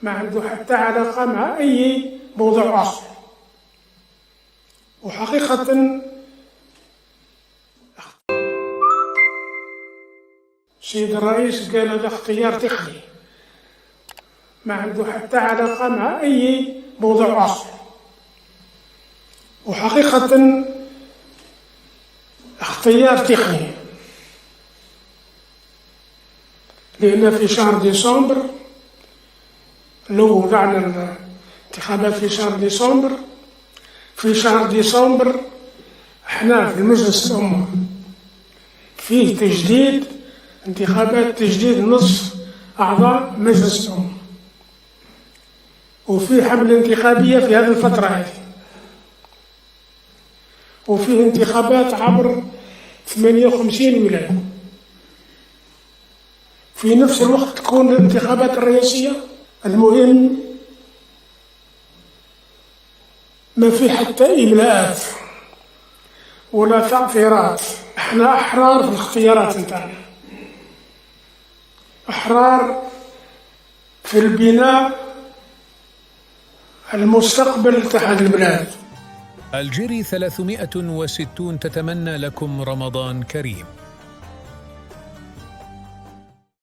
ما عنده حتى علاقة مع أي موضوع آخر. وحقيقة السيد الرئيس قال هذا اختيار تقني، ما عنده حتى علاقة مع أي موضوع آخر. وحقيقة اختيار تقني، لأن في شهر ديسمبر لو وضعنا الانتخابات في شهر ديسمبر، في شهر ديسمبر احنا في مجلس الأمة فيه تجديد انتخابات، تجديد نصف أعضاء مجلس الأمة، وفي حملة انتخابية في هذه الفترة هذه، وفيه انتخابات عبر 58 ولاية. في نفس الوقت تكون الانتخابات الرئاسية. المهم ما في حتى إملاءات ولا تعثيرات، احنا أحرار في الاختيارات نتاعنا، أحرار في البناء المستقبل تاع هذه البلاد. الجيري 360 تتمنى لكم رمضان كريم.